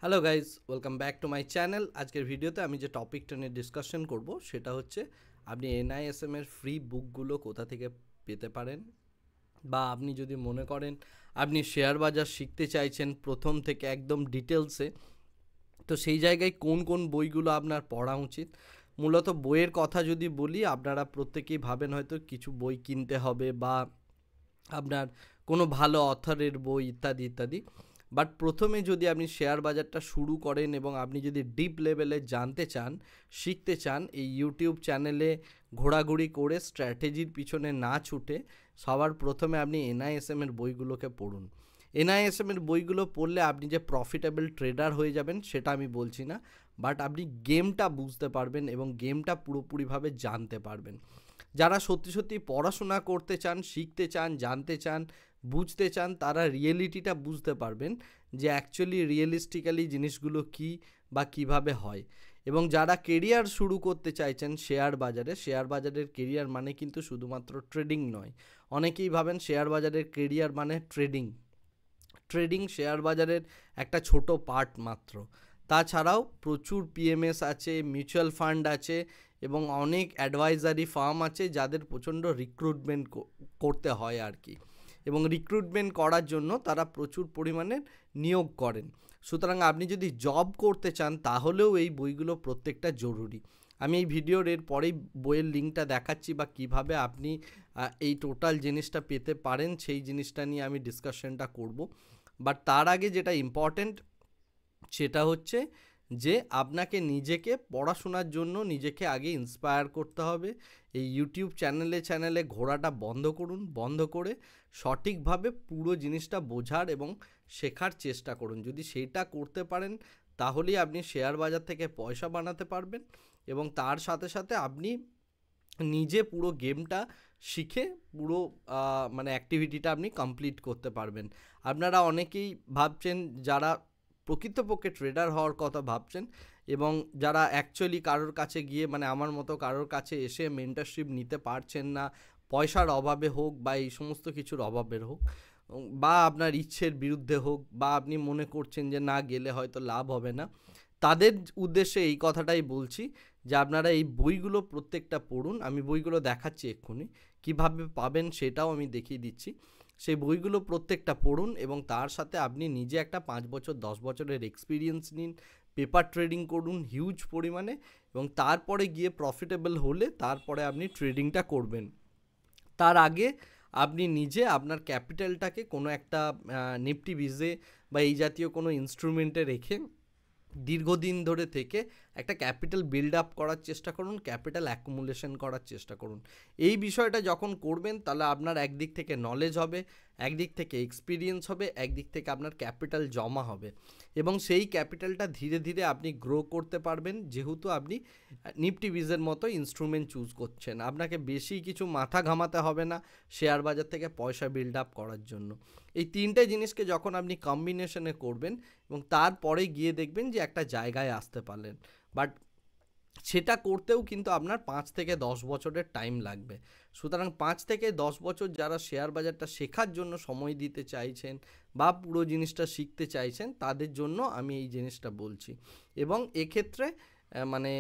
Hello guys, welcome back to my channel. আজকের ভিডিওতে আমি যে টপিকটা নিয়ে ডিসকাশন করব সেটা হচ্ছে আপনি এনআইএসএম এর ফ্রি বুকগুলো কোথা থেকে পেতে পারেন, বা আপনি যদি মনে করেন আপনি শেয়ার বাজার শিখতে চাইছেন প্রথম থেকে একদম ডিটেলসে, তো সেই জায়গায় কোন কোন বইগুলো আপনার পড়া উচিত। মূলত বইয়ের কথা যদি বলি, আপনারা প্রত্যেকেই ভাবেন হয়তো কিছু বই কিনতে হবে বা আপনার কোনো ভালো অথরের বই ইত্যাদি ইত্যাদি। বাট প্রথমে যদি আপনি শেয়ার বাজারটা শুরু করেন এবং আপনি যদি ডিপ লেভেলে জানতে চান, শিখতে চান, এই ইউটিউব চ্যানেলে ঘোরাঘুরি করে স্ট্র্যাটেজির পিছনে না ছুটে সবার প্রথমে আপনি এনআইএসএমের বইগুলোকে পড়ুন। এনআইএসএমের বইগুলো পড়লে আপনি যে প্রফিটেবল ট্রেডার হয়ে যাবেন সেটা আমি বলছি না, বাট আপনি গেমটা বুঝতে পারবেন এবং গেমটা পুরোপুরিভাবে জানতে পারবেন। যারা সত্যি সত্যি পড়াশোনা করতে চান, শিখতে চান, জানতে চান, বুঝতে চান, তারা রিয়েলিটিটা বুঝতে পারবেন যে অ্যাকচুয়ালি রিয়েলিস্টিক্যালি জিনিসগুলো কী বা কিভাবে হয়। এবং যারা কেরিয়ার শুরু করতে চাইছেন শেয়ার বাজারে, শেয়ার বাজারের কেরিয়ার মানে কিন্তু শুধুমাত্র ট্রেডিং নয়। অনেকেই ভাবেন শেয়ার বাজারের কেরিয়ার মানে ট্রেডিং। ট্রেডিং শেয়ার বাজারের একটা ছোট পার্ট মাত্র। তাছাড়াও প্রচুর পিএমএস আছে, মিউচুয়াল ফান্ড আছে এবং অনেক অ্যাডভাইজারি ফার্ম আছে যাদের প্রচণ্ড রিক্রুটমেন্ট করতে হয় আর কি, এবং রিক্রুটমেন্ট করার জন্য তারা প্রচুর পরিমাণে নিয়োগ করেন। সুতরাং আপনি যদি জব করতে চান তাহলেও এই বইগুলো প্রত্যেকটা জরুরি। আমি এই ভিডিওর এর পরেই বইয়ের লিঙ্কটা দেখাচ্ছি, বা কিভাবে আপনি এই টোটাল জিনিসটা পেতে পারেন সেই জিনিসটা নিয়ে আমি ডিসকাশনটা করব। বাট তার আগে যেটা ইম্পর্ট্যান্ট সেটা হচ্ছে যে আপনাকে নিজেকে পড়াশোনার জন্য নিজেকে আগে ইন্সপায়ার করতে হবে। এই ইউটিউব চ্যানেলে ঘোরাটা বন্ধ করুন, বন্ধ করে সঠিকভাবে পুরো জিনিসটা বোঝার এবং শেখার চেষ্টা করুন। যদি সেইটা করতে পারেন তাহলেই আপনি শেয়ার বাজার থেকে পয়সা বানাতে পারবেন এবং তার সাথে সাথে আপনি নিজে পুরো গেমটা শিখে পুরো মানে অ্যাক্টিভিটিটা আপনি কমপ্লিট করতে পারবেন। আপনারা অনেকেই ভাবছেন, যারা প্রকৃতপক্ষে ট্রেডার হওয়ার কথা ভাবছেন এবং যারা অ্যাকচুয়ালি কারোর কাছে গিয়ে, মানে আমার মতো কারোর কাছে এসে মেন্টরশিপ নিতে পারছেন না, পয়সার অভাবে হোক বা এই সমস্ত কিছুর অভাবের হোক, বা আপনার ইচ্ছের বিরুদ্ধে হোক, বা আপনি মনে করছেন যে না গেলে হয়তো লাভ হবে না, তাদের উদ্দেশ্যে এই কথাটাই বলছি যে আপনারা এই বইগুলো প্রত্যেকটা পড়ুন। আমি বইগুলো দেখাচ্ছি এক্ষুনি, কিভাবে পাবেন সেটাও আমি দেখিয়ে দিচ্ছি। সেই বইগুলো প্রত্যেকটা পড়ুন এবং তার সাথে আপনি নিজে একটা 5 বছর 10 বছরের এক্সপিরিয়েন্স নিন, পেপার ট্রেডিং করুন হিউজ পরিমাণে, এবং তারপরে গিয়ে প্রফিটেবল হলে তারপরে আপনি ট্রেডিংটা করবেন। তার আগে আপনি নিজে আপনার ক্যাপিটালটাকে কোনো একটা নিফটি বিজে বা এই জাতীয় কোনো ইনস্ট্রুমেন্টে রেখে দীর্ঘদিন ধরে থেকে একটা ক্যাপিটাল বিল্ড আপ করার চেষ্টা করুন, ক্যাপিটাল অ্যাকুমুলেশন করার চেষ্টা করুন। এই বিষয়টা যখন করবেন তাহলে আপনার একদিক থেকে নলেজ হবে, একদিক থেকে এক্সপিরিয়েন্স হবে, একদিক থেকে আপনার ক্যাপিটাল জমা হবে এবং সেই ক্যাপিটালটা ধীরে ধীরে আপনি গ্রো করতে পারবেন। যেহেতু আপনি নিফটি বিজের মতো ইনস্ট্রুমেন্ট চুজ করছেন, আপনাকে বেশি কিছু মাথা ঘামাতে হবে না শেয়ার বাজার থেকে পয়সা বিল্ড আপ করার জন্য। এই তিনটে জিনিসকে যখন আপনি কম্বিনেশনে করবেন এবং তারপরে গিয়ে দেখবেন যে একটা জায়গায় আসতে পারলেন, বাট সেটা করতেও কিন্তু আপনার 5 থেকে 10 বছরের টাইম লাগবে। সুতরাং 5 থেকে 10 বছর যারা শেয়ার বাজারটা শেখার জন্য সময় দিতে চাইছেন বা পুরো জিনিসটা শিখতে চাইছেন, তাদের জন্য আমি এই জিনিসটা বলছি। এবং এক্ষেত্রে মানে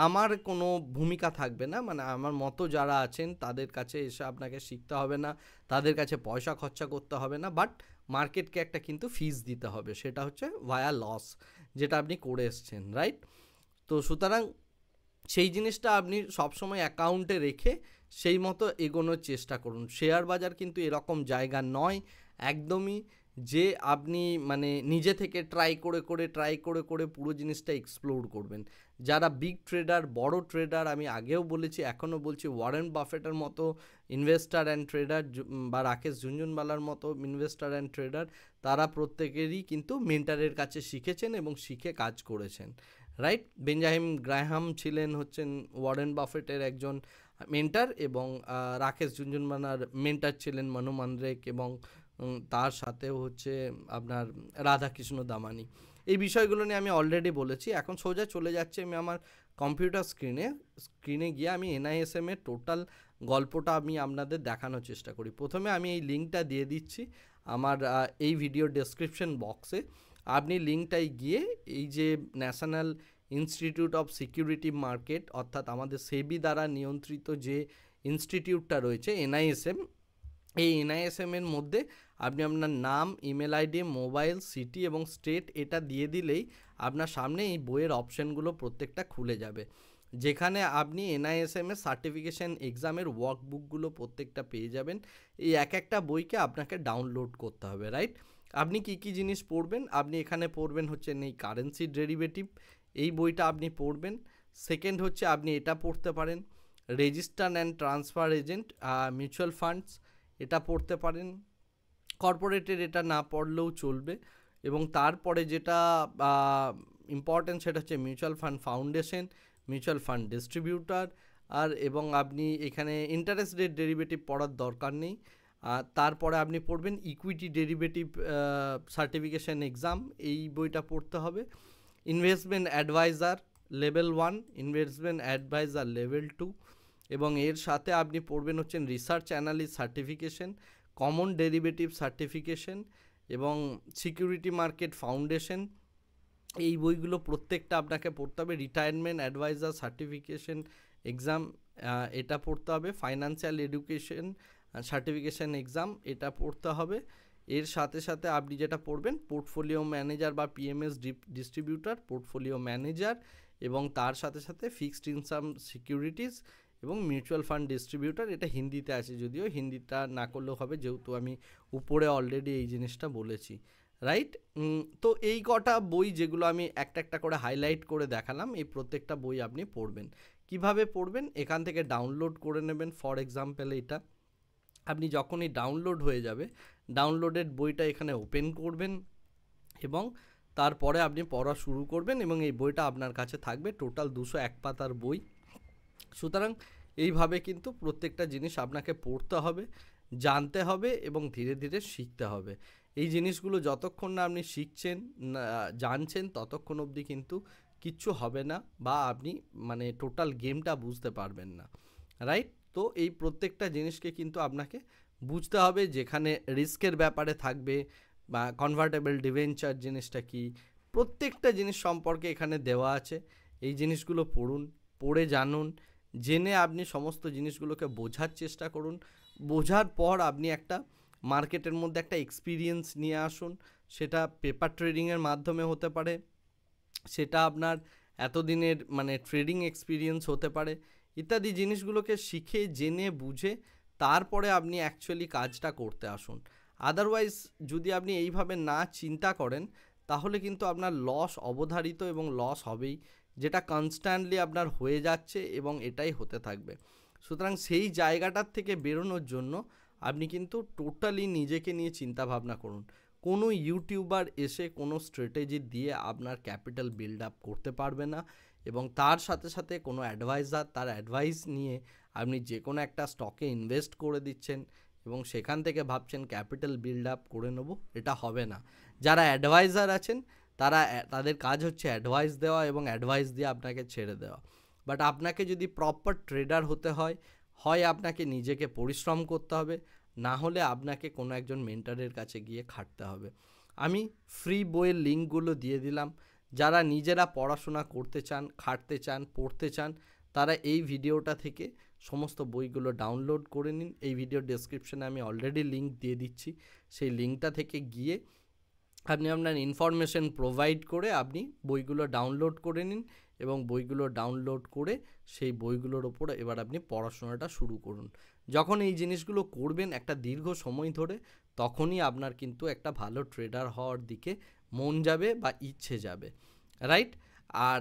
আমার কোনো ভূমিকা থাকবে না, মানে আমার মতো যারা আছেন তাদের কাছে এসে আপনাকে শিখতে হবে না, তাদের কাছে পয়সা খরচা করতে হবে না, বাট মার্কেটকে একটা কিন্তু ফিস দিতে হবে, সেটা হচ্ছে ভায়া লস, যেটা আপনি করে এসছেন, রাইট? তো সুতরাং সেই জিনিসটা আপনি সবসময় অ্যাকাউন্টে রেখে সেই মতো এগোনোর চেষ্টা করুন। শেয়ার বাজার কিন্তু এরকম জায়গা নয় একদমই যে আপনি মানে নিজে থেকে ট্রাই করে পুরো জিনিসটা এক্সপ্লোর করবেন। যারা বিগ ট্রেডার, বড় ট্রেডার, আমি আগেও বলেছি এখনও বলছি, ওয়ারেন বাফেটের মতো ইনভেস্টার অ্যান্ড ট্রেডার বা রাকেশ ঝুনঝুনওয়ালার মতো ইনভেস্টার অ্যান্ড ট্রেডার, তারা প্রত্যেকেরই কিন্তু মেন্টারের কাছে শিখেছেন এবং শিখে কাজ করেছেন, রাইট? বেঞ্জামিন গ্রাহাম ছিলেন হচ্ছেন ওয়ারেন বাফেটের একজন মেন্টার, এবং রাকেশ ঝুনঝুনওয়ালার মেন্টার ছিলেন মনু মান্দ্রেক, এবং তার সাথেও হচ্ছে আপনার রাধাকৃষ্ণ দামানি। এই বিষয়গুলো নিয়ে আমি অলরেডি বলেছি। এখন সোজা চলে যাচ্ছি আমি আমার কম্পিউটার স্ক্রিনে গিয়ে আমি এনআইএসএম এর টোটাল গল্পটা আমি আপনাদের দেখানোর চেষ্টা করি। প্রথমে আমি এই লিঙ্কটা দিয়ে দিচ্ছি আমার এই ভিডিও ডেসক্রিপশন বক্সে। আপনি লিঙ্কটায় গিয়ে এই যে national institute of security market অর্থাৎ আমাদের সেবি দ্বারা নিয়ন্ত্রিত যে ইনস্টিটিউটটা রয়েছে এনআইএসএম, এই এনআইএসএমের মধ্যে আপনি আপনার নাম, ইমেল আইডি, মোবাইল, সিটি এবং স্টেট এটা দিয়ে দিলেই আপনার সামনে এই বইয়ের অপশানগুলো প্রত্যেকটা খুলে যাবে, যেখানে আপনি এনআইএসএমের সার্টিফিকেশান এক্সামের ওয়ার্কবুকগুলো প্রত্যেকটা পেয়ে যাবেন। এই এক একটা বইকে আপনাকে ডাউনলোড করতে হবে, রাইট? আপনি কি কি জিনিস পড়বেন? আপনি এখানে পড়বেন হচ্ছে এই কারেন্সি ডেরিভেটিভ, এই বইটা আপনি পড়বেন। সেকেন্ড হচ্ছে আপনি এটা পড়তে পারেন, register and transfer agent mutual funds, এটা পড়তে পারেন। কর্পোরেটের এটা না পড়লেও চলবে। এবং তারপরে যেটা ইম্পর্টেন্ট সেটা হচ্ছে mutual fund foundation, mutual fund distributor, আর এবং আপনি এখানে ইন্টারেস্ট রেট ডেরিভেটিভ পড়ার দরকার নেই। তারপরে আপনি পড়বেন ইকুইটি ডেরিভেটিভ সার্টিফিকেশান এক্সাম, এই বইটা পড়তে হবে। Investment adviser level 1, investment adviser level 2, এবং এর সাথে আপনি পড়বেন হচ্ছেন research analyst certification, common derivative certification এবং সিকিউরিটি মার্কেট ফাউন্ডেশন। এই বইগুলো প্রত্যেকটা আপনাকে পড়তে হবে। রিটায়ারমেন্ট অ্যাডভাইজার সার্টিফিকেশন এক্সাম, এটা পড়তে হবে। ফাইন্যান্সিয়াল এডুকেশন সার্টিফিকেশন এক্সাম, এটা পড়তে হবে। এর সাথে সাথে আপনি যেটা পড়বেন পোর্টফোলিও ম্যানেজার বা পিএমএস ডিস্ট্রিবিউটার, পোর্টফোলিও ম্যানেজার, এবং তার সাথে সাথে ফিক্সড ইনকাম সিকিউরিটিজ এবং মিউচুয়াল ফান্ড ডিস্ট্রিবিউটার। এটা হিন্দিতে আছে, যদিও হিন্দিটা না করলেও হবে যেহেতু আমি উপরে অলরেডি এই জিনিসটা বলেছি, রাইট? তো এই কটা বই যেগুলো আমি একটা একটা করে হাইলাইট করে দেখালাম, এই প্রত্যেকটা বই আপনি পড়বেন। কিভাবে পড়বেন? এখান থেকে ডাউনলোড করে নেবেন। ফর এক্সাম্পল এটা আপনি যখনই ডাউনলোড হয়ে যাবে, ডাউনলোডেড বইটা এখানে ওপেন করবেন এবং তারপরে আপনি পড়া শুরু করবেন এবং এই বইটা আপনার কাছে থাকবে। টোটাল 201 পাতার বই। সুতরাং এইভাবে কিন্তু প্রত্যেকটা জিনিস আপনাকে পড়তে হবে, জানতে হবে এবং ধীরে ধীরে শিখতে হবে। এই জিনিসগুলো যতক্ষণ না আপনি শিখছেন, জানছেন, ততক্ষণ অবধি কিন্তু কিচ্ছু হবে না বা আপনি মানে টোটাল গেমটা বুঝতে পারবেন না, রাইট? তো এই প্রত্যেকটা জিনিসকে কিন্তু আপনাকে বুঝতে হবে, যেখানে রিস্কের ব্যাপারে থাকবে বা কনভার্টেবল ডিবেঞ্চার জিনিসটা কি, প্রত্যেকটা জিনিস সম্পর্কে এখানে দেওয়া আছে। এই জিনিসগুলো পড়ুন, পড়ে জানুন, জেনে আপনি সমস্ত জিনিসগুলোকে বোঝার চেষ্টা করুন। বোঝার পর আপনি একটা মার্কেটের মধ্যে একটা এক্সপিরিয়েন্স নিয়ে আসুন। সেটা পেপার ট্রেডিংয়ের মাধ্যমে হতে পারে, সেটা আপনার এতদিনের মানে ট্রেডিং এক্সপিরিয়েন্স হতে পারে, ইত্যাদি জিনিসগুলোকে শিখে জেনে বুঝে তারপরে আপনি অ্যাকচুয়ালি কাজটা করতে আসুন। আদারওয়াইজ যদি আপনি এইভাবে না চিন্তা করেন তাহলে কিন্তু আপনার লস অবধারিত এবং লস হবেই, যেটা কনস্ট্যান্টলি আপনার হয়ে যাচ্ছে এবং এটাই হতে থাকবে। সুতরাং সেই জায়গাটার থেকে বেরোনোর জন্য আপনি কিন্তু টোটালি নিজেকে নিয়ে চিন্তা ভাবনা করুন। কোনো ইউটিউবার এসে কোনো স্ট্র্যাটেজি দিয়ে আপনার ক্যাপিটাল বিল্ড আপ করতে পারবে না, এবং তার সাথে সাথে কোনো অ্যাডভাইজার তার অ্যাডভাইস নিয়ে আপনি যে কোনো একটা স্টকে ইনভেস্ট করে দিচ্ছেন এবং সেখান থেকে ভাবছেন ক্যাপিটাল বিল্ড আপ করে নেব, এটা হবে না। যারা অ্যাডভাইজার আছেন তাদের কাজ হচ্ছে অ্যাডভাইস দেওয়া এবং অ্যাডভাইস দিয়ে আপনাকে ছেড়ে দেওয়া। বাট আপনাকে যদি প্রপার ট্রেডার হতে হয়, হয় আপনাকে নিজেকে পরিশ্রম করতে হবে, না হলে আপনাকে কোনো একজন মেন্টরের কাছে গিয়ে খাটতে হবে। আমি ফ্রি বইয়ের লিঙ্কগুলো দিয়ে দিলাম। যারা নিজেরা পড়াশোনা করতে চান, খাটতে চান, পড়তে চান, তারা এই ভিডিওটা থেকে সমস্ত বইগুলো ডাউনলোড করে নিন। এই ভিডিও ডেসক্রিপশনে আমি অলরেডি লিঙ্ক দিয়ে দিচ্ছি, সেই লিঙ্কটা থেকে গিয়ে আপনি আপনার ইনফরমেশন প্রোভাইড করে আপনি বইগুলো ডাউনলোড করে নিন এবং বইগুলো ডাউনলোড করে সেই বইগুলোর ওপর এবার আপনি পড়াশোনাটা শুরু করুন। যখন এই জিনিসগুলো করবেন একটা দীর্ঘ সময় ধরে, তখনই আপনার কিন্তু একটা ভালো ট্রেডার হওয়ার দিকে মন যাবে বা ইচ্ছে যাবে, রাইট? আর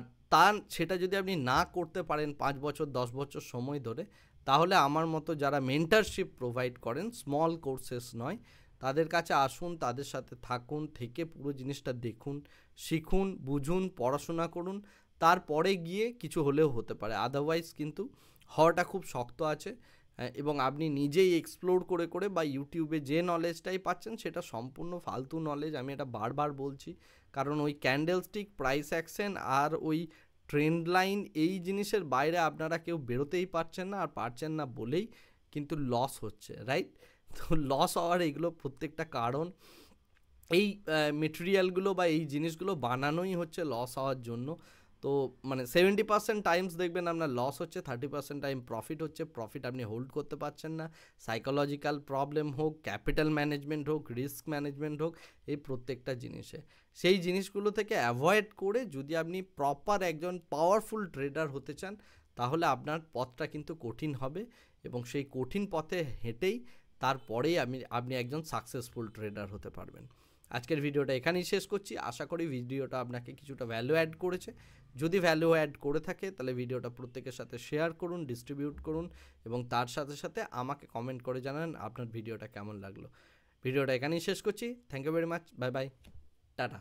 সেটা যদি আপনি না করতে পারেন 5 বছর 10 বছর সময় ধরে, তাহলে আমার মতো যারা মেন্টরশিপ প্রোভাইড করেন, স্মল কোর্সেস নয়, তাদের কাছে আসুন, তাদের সাথে থাকুন, থেকে পুরো জিনিসটা দেখুন, শিখুন, বুঝুন, পড়াশোনা করুন, তারপরে গিয়ে কিছু হলেও হতে পারে। আদারওয়াইজ কিন্তু হওয়াটা খুব শক্ত আছে। এবং আপনি নিজেই এক্সপ্লোর করে করে বা ইউটিউবে যে নলেজটাই পাচ্ছেন সেটা সম্পূর্ণ ফালতু নলেজ, আমি এটা বারবার বলছি। কারণ ওই ক্যান্ডেলস্টিক, প্রাইস অ্যাকশন আর ওই ট্রেন্ড লাইন, এই জিনিসের বাইরে আপনারা কেউ বেরোতেই পারছেন না, আর পারছেন না বলেই কিন্তু লস হচ্ছে, রাইট? তো লস হওয়ার এগুলো প্রত্যেকটা কারণ। এই মেটেরিয়ালগুলো বা এই জিনিসগুলো বানানোই হচ্ছে লস হওয়ার জন্য। তো মানে 70% টাইমস দেখবেন আপনার লস হচ্ছে, 30% টাইম প্রফিট হচ্ছে। প্রফিট আপনি হোল্ড করতে পারছেন না, সাইকোলজিক্যাল প্রবলেম হোক, ক্যাপিটাল ম্যানেজমেন্ট হোক, রিস্ক ম্যানেজমেন্ট হোক, এই প্রত্যেকটা জিনিসে। সেই জিনিসগুলো থেকে অ্যাভয়েড করে যদি আপনি প্রপার একজন পাওয়ারফুল ট্রেডার হতে চান, তাহলে আপনার পথটা কিন্তু কঠিন হবে, এবং সেই কঠিন পথে হেঁটেই তারপরেই আপনি একজন সাকসেসফুল ট্রেডার হতে পারবেন। আজকের ভিডিওটা এখানেই শেষ করছি। আশা করি ভিডিওটা আপনাকে কিছুটা ভ্যালু অ্যাড করেছে। যদি ভ্যালু অ্যাড করে থাকে তাহলে ভিডিওটা প্রত্যেকের সাথে শেয়ার করুন, ডিস্ট্রিবিউট করুন, এবং তার সাথে সাথে আমাকে কমেন্ট করে জানান আপনার ভিডিওটা কেমন লাগলো। ভিডিওটা এখানেই শেষ করছি। Thank you very much. Bye bye, tata.